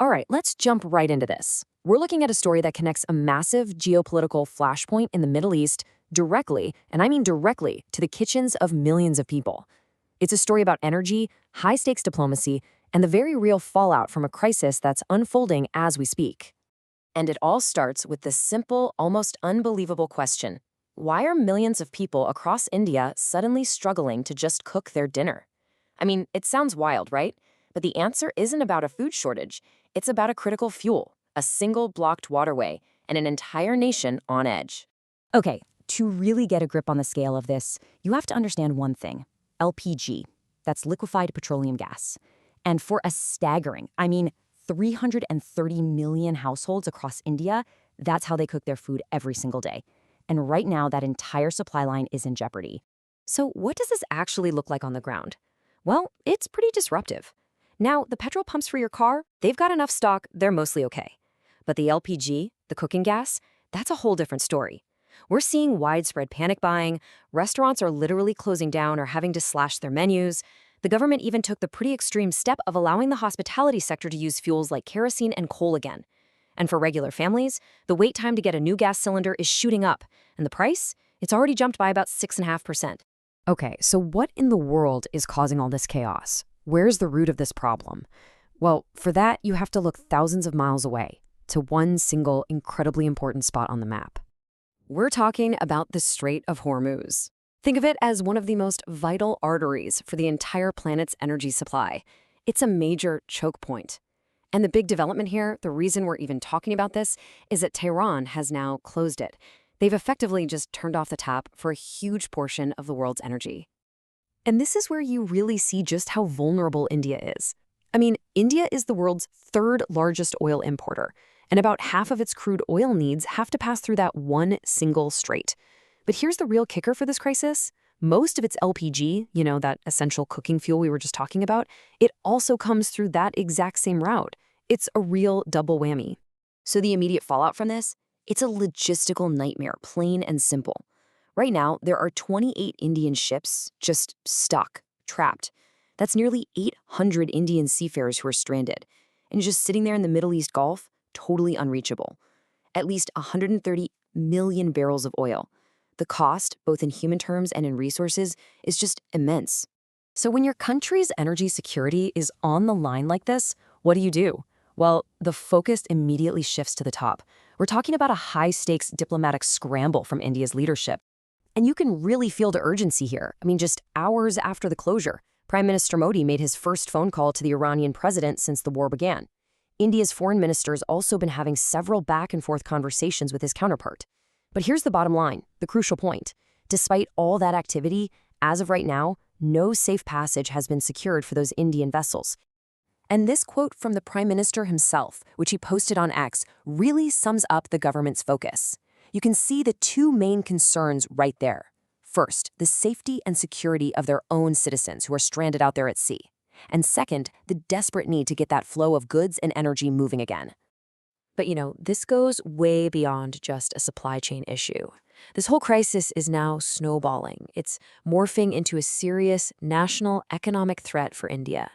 All right, let's jump right into this. We're looking at a story that connects a massive geopolitical flashpoint in the Middle East directly, and I mean directly, to the kitchens of millions of people. It's a story about energy, high-stakes diplomacy, and the very real fallout from a crisis that's unfolding as we speak. And it all starts with this simple, almost unbelievable question. Why are millions of people across India suddenly struggling to just cook their dinner? I mean, it sounds wild, right? But the answer isn't about a food shortage. It's about a critical fuel, a single blocked waterway, and an entire nation on edge. Okay, to really get a grip on the scale of this, you have to understand one thing. LPG, that's liquefied petroleum gas. And for a staggering, 330 million households across India, that's how they cook their food every single day. And right now, that entire supply line is in jeopardy. So what does this actually look like on the ground? Well, it's pretty disruptive. Now, the petrol pumps for your car, they've got enough stock, they're mostly okay. But the LPG, the cooking gas, that's a whole different story. We're seeing widespread panic buying, restaurants are literally closing down or having to slash their menus. The government even took the pretty extreme step of allowing the hospitality sector to use fuels like kerosene and coal again. And for regular families, the wait time to get a new gas cylinder is shooting up, and the price? It's already jumped by about 6.5%. Okay, so what in the world is causing all this chaos? Where's the root of this problem? Well, for that, you have to look thousands of miles away, to one single, incredibly important spot on the map. We're talking about the Strait of Hormuz. Think of it as one of the most vital arteries for the entire planet's energy supply. It's a major choke point. And the big development here, the reason we're even talking about this, is that Tehran has now closed it. They've effectively just turned off the tap for a huge portion of the world's energy. And this is where you really see just how vulnerable India is. I mean, India is the world's third largest oil importer, and about half of its crude oil needs have to pass through that one single strait. But here's the real kicker for this crisis. Most of its LPG, that essential cooking fuel we were just talking about, it also comes through that exact same route. It's a real double whammy. So the immediate fallout from this? It's a logistical nightmare, plain and simple. Right now, there are 28 Indian ships just stuck, trapped. That's nearly 800 Indian seafarers who are stranded. And just sitting there in the Middle East Gulf, totally unreachable. At least 130 million barrels of oil. The cost, both in human terms and in resources, is just immense. So when your country's energy security is on the line like this, what do? Well, the focus immediately shifts to the top. We're talking about a high-stakes diplomatic scramble from India's leadership. And you can really feel the urgency here. Just hours after the closure, Prime Minister Modi made his first phone call to the Iranian president since the war began. India's foreign minister's also been having several back-and-forth conversations with his counterpart. But here's the bottom line, the crucial point. Despite all that activity, as of right now, no safe passage has been secured for those Indian vessels. And this quote from the Prime Minister himself, which he posted on X, really sums up the government's focus. You can see the two main concerns right there. First, the safety and security of their own citizens who are stranded out there at sea. And second, the desperate need to get that flow of goods and energy moving again. But this goes way beyond just a supply chain issue. This whole crisis is now snowballing. It's morphing into a serious national economic threat for India.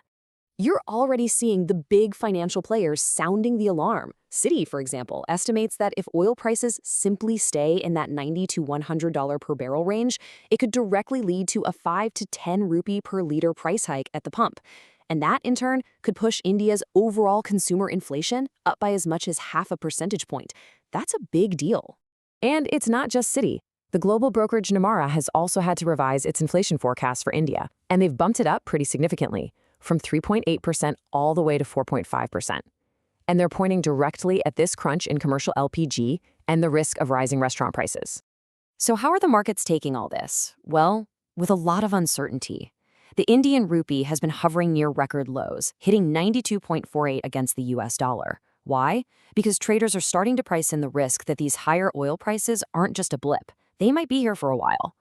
You're already seeing the big financial players sounding the alarm. Citi, for example, estimates that if oil prices simply stay in that $90 to $100 per barrel range, it could directly lead to a 5 to 10 rupee per liter price hike at the pump. And that, in turn, could push India's overall consumer inflation up by as much as 0.5 percentage point. That's a big deal. And it's not just Citi. The global brokerage Namara has also had to revise its inflation forecast for India, and they've bumped it up pretty significantly, from 3.8% all the way to 4.5%. And they're pointing directly at this crunch in commercial LPG and the risk of rising restaurant prices. So how are the markets taking all this? Well, with a lot of uncertainty. The Indian rupee has been hovering near record lows, hitting 92.48 against the US dollar. Why? Because traders are starting to price in the risk that these higher oil prices aren't just a blip. They might be here for a while.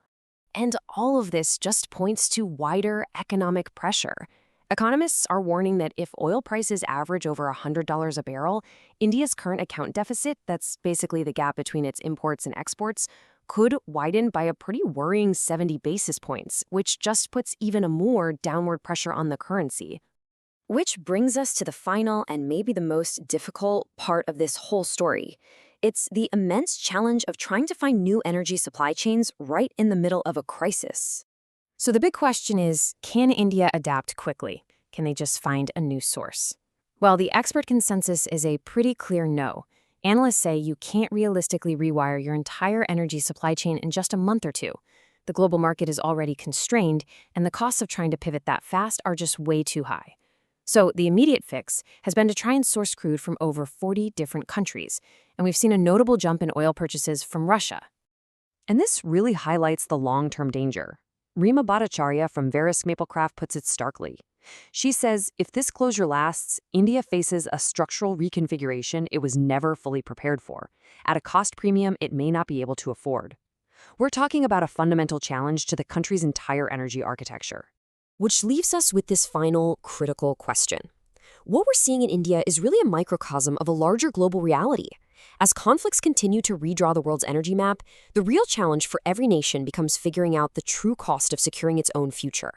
And all of this just points to wider economic pressure. Economists are warning that if oil prices average over $100 a barrel, India's current account deficit, that's basically the gap between its imports and exports, could widen by a pretty worrying 70 basis points, which just puts even more downward pressure on the currency. Which brings us to the final and maybe the most difficult part of this whole story. It's the immense challenge of trying to find new energy supply chains right in the middle of a crisis. So the big question is, can India adapt quickly? Can they just find a new source? Well, the expert consensus is a pretty clear no. Analysts say you can't realistically rewire your entire energy supply chain in just a month or two. The global market is already constrained, and the costs of trying to pivot that fast are just way too high. So the immediate fix has been to try and source crude from over 40 different countries, and we've seen a notable jump in oil purchases from Russia. And this really highlights the long-term danger. Rima Bhattacharya from Verisk Maplecraft puts it starkly. She says if this closure lasts, India faces a structural reconfiguration it was never fully prepared for, at a cost premium it may not be able to afford. We're talking about a fundamental challenge to the country's entire energy architecture. Which leaves us with this final critical question. What we're seeing in India is really a microcosm of a larger global reality. As conflicts continue to redraw the world's energy map, the real challenge for every nation becomes figuring out the true cost of securing its own future.